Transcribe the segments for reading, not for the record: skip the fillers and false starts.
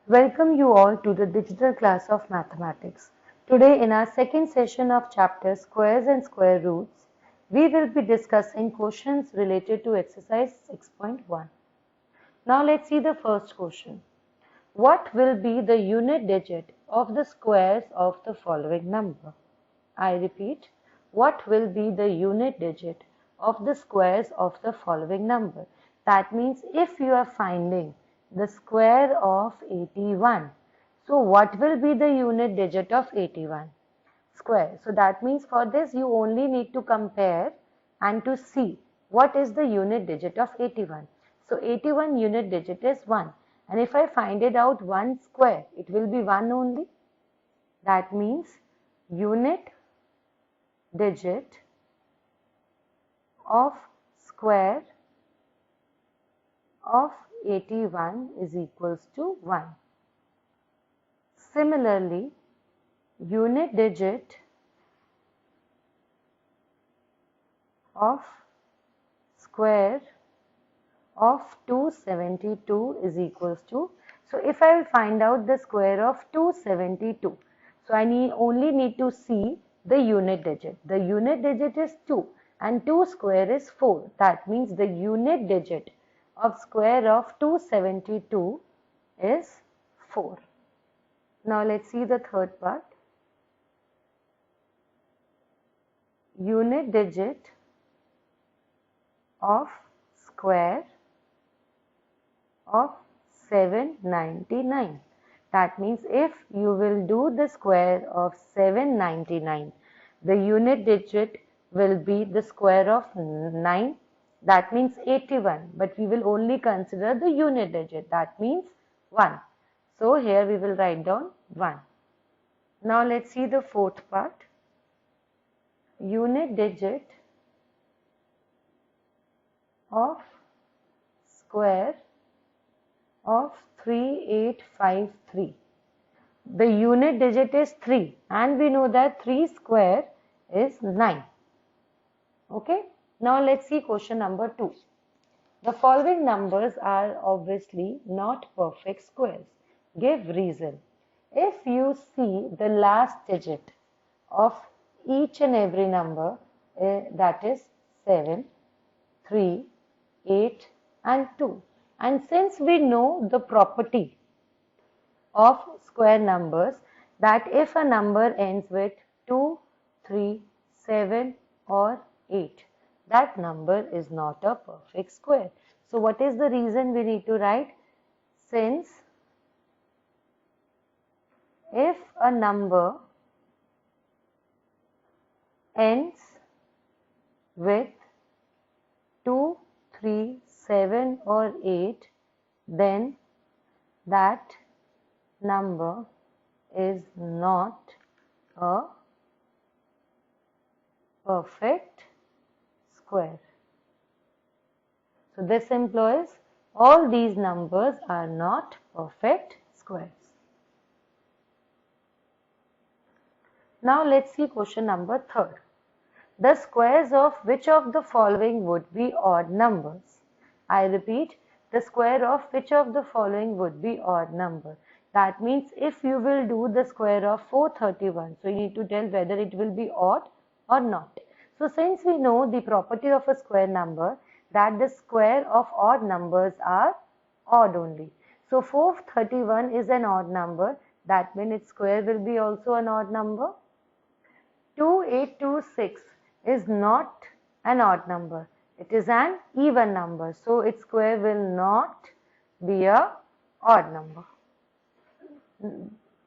Welcome you all to the digital class of mathematics. Today in our second session of chapter squares and square roots, we will be discussing questions related to exercise 6.1. Now let's see the first question. What will be the unit digit of the squares of the following number? I repeat, what will be the unit digit of the squares of the following number? That means if you are finding the square of 81, so what will be the unit digit of 81? Square. So that means for this you only need to compare and to see what is the unit digit of 81. So 81 unit digit is 1, and if I find it out 1 square, it will be 1 only. That means unit digit of square of 81 is equals to 1. Similarly, unit digit of square of 272 is equals to, so if I will find out the square of 272, so I only need to see the unit digit. The unit digit is 2 and 2 square is 4. That means the unit digit of square of 272 is 4. Now let's see the third part. Unit digit of square of 799. That means if you will do the square of 799, the unit digit will be the square of 9. That means 81, but we will only consider the unit digit. That means 1. So here we will write down 1. Now let's see the fourth part. Unit digit of square of 3853. The unit digit is 3 and we know that 3 square is 9. Okay. Now let's see question number 2. The following numbers are obviously not perfect squares. Give reason. If you see the last digit of each and every number, that is 7, 3, 8 and 2. And since we know the property of square numbers, that if a number ends with 2, 3, 7 or 8, that number is not a perfect square. So what is the reason we need to write? Since if a number ends with 2, 3, 7 or 8, then that number is not a perfect square. So this implies all these numbers are not perfect squares. Now let's see question number 3. The squares of which of the following would be odd numbers? I repeat, the square of which of the following would be odd number? That means if you will do the square of 431, so you need to tell whether it will be odd or not. So since we know the property of a square number, that the square of odd numbers are odd only. So 431 is an odd number, that means its square will be also an odd number. 2826 is not an odd number, it is an even number, so its square will not be a odd number.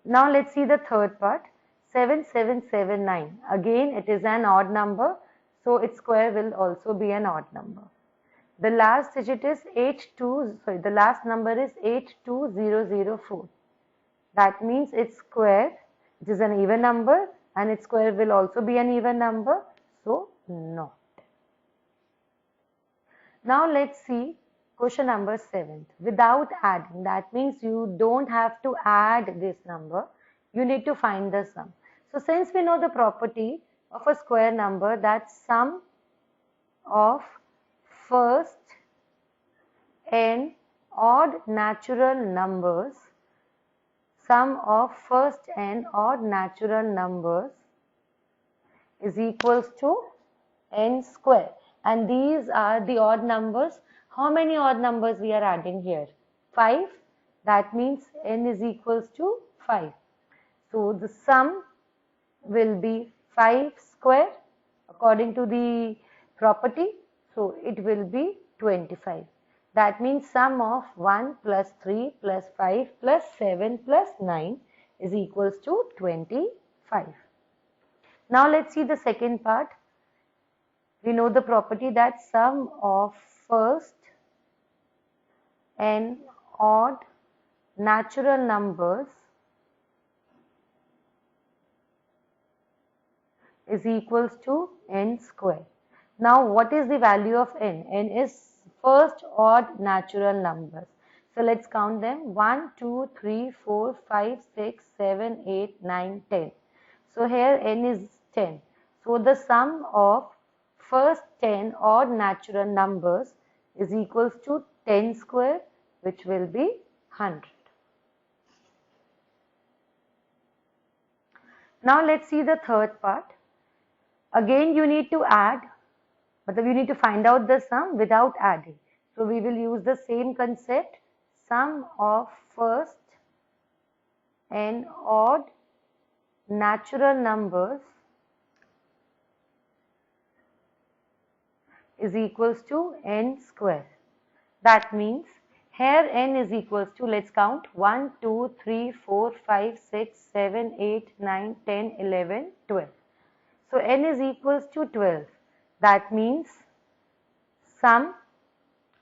Now let's see the third part. 7779, again it is an odd number, so its square will also be an odd number. The last digit is the last number is 82004. That means its square, it is an even number and its square will also be an even number, so not. Now let's see question number 7. Without adding, that means you don't have to add this number, you need to find the sum. So since we know the property of a square number, that sum of first n odd natural numbers sum of first n odd natural numbers is equals to n square, and these are the odd numbers. How many odd numbers we are adding here? 5. That means n is equals to 5. So the sum will be 5 square according to the property. So it will be 25. That means sum of 1 plus 3 plus 5 plus 7 plus 9 is equals to 25. Now let's see the second part. We know the property that sum of first n odd natural numbers is equals to n square. Now what is the value of n? N is first odd natural numbers. So let's count them. 1, 2, 3, 4, 5, 6, 7, 8, 9, 10. So here n is 10. So the sum of first 10 odd natural numbers is equals to 10 square, which will be 100. Now let's see the third part. Again you need to add, but you need to find out the sum without adding. So we will use the same concept, sum of first n odd natural numbers is equals to n square. That means here n is equals to, let's count, 1, 2, 3, 4, 5, 6, 7, 8, 9, 10, 11, 12. So n is equals to 12. That means sum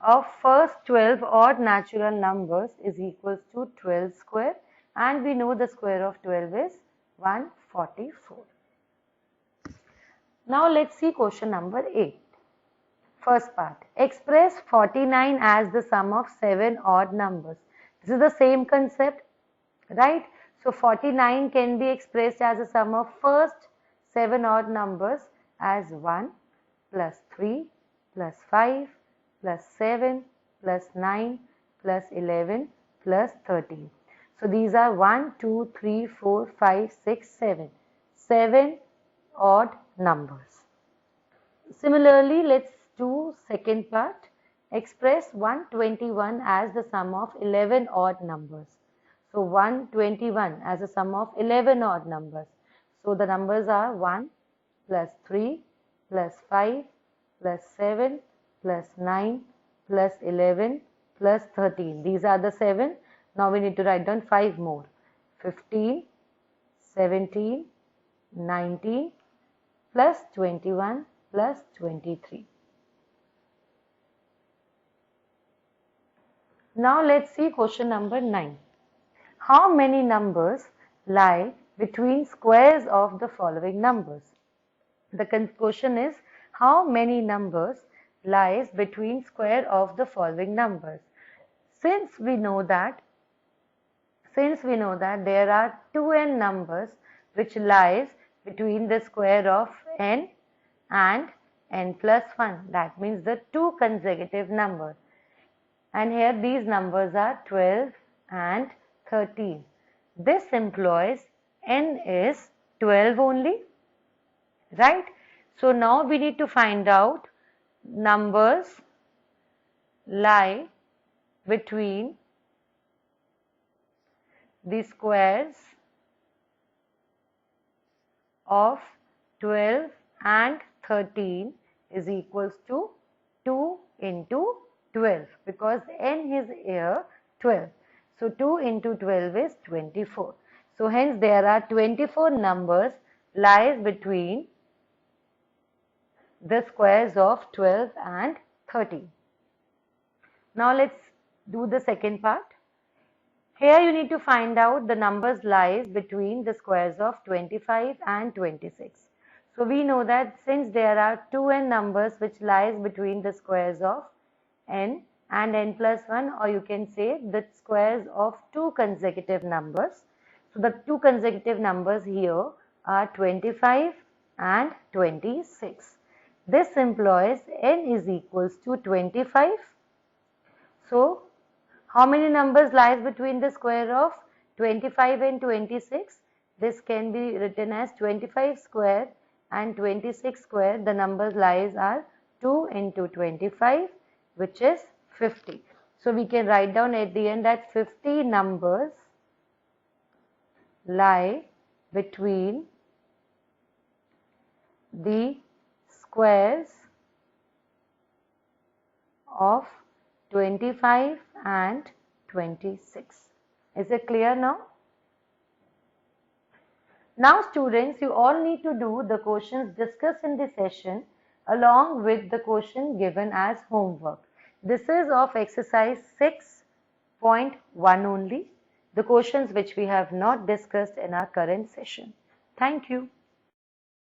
of first 12 odd natural numbers is equals to 12 square, and we know the square of 12 is 144. Now let's see question number 8. First part, express 49 as the sum of 7 odd numbers. This is the same concept, right? So 49 can be expressed as a sum of first 7 odd numbers as 1 plus 3 plus 5 plus 7 plus 9 plus 11 plus 13. So these are 1, 2, 3, 4, 5, 6, 7. 7 odd numbers. Similarly, let's do second part. Express 121 as the sum of 11 odd numbers. So 121 as a sum of 11 odd numbers. So the numbers are 1 plus 3 plus 5 plus 7 plus 9 plus 11 plus 13. These are the 7. Now we need to write down 5 more. 15, 17, 19 plus 21 plus 23. Now let's see question number 9. How many numbers lie between squares of the following numbers? The question is, how many numbers lies between square of the following numbers? Since we know that there are 2n numbers which lies between the square of n and n plus 1. That means the two consecutive numbers. And here these numbers are 12 and 13. This implies n is 12 only, right? So now we need to find out numbers lie between the squares of 12 and 13 is equals to 2 into 12, because n is here 12. So 2 into 12 is 24. So hence there are 24 numbers lies between the squares of 12 and 13. Now let's do the second part. Here you need to find out the numbers lies between the squares of 25 and 26. So we know that since there are 2n numbers which lies between the squares of n and n plus 1, or you can say the squares of two consecutive numbers. So the two consecutive numbers here are 25 and 26. This implies n is equals to 25. So how many numbers lies between the square of 25 and 26, this can be written as 25 square and 26 square. The number lies are 2 into 25, which is 50. So we can write down at the end that 50 numbers lie between the squares of 25 and 26. Is it clear now? Now students, you all need to do the questions discussed in the session along with the question given as homework. This is of exercise 6.1 only, the questions which we have not discussed in our current session. Thank you.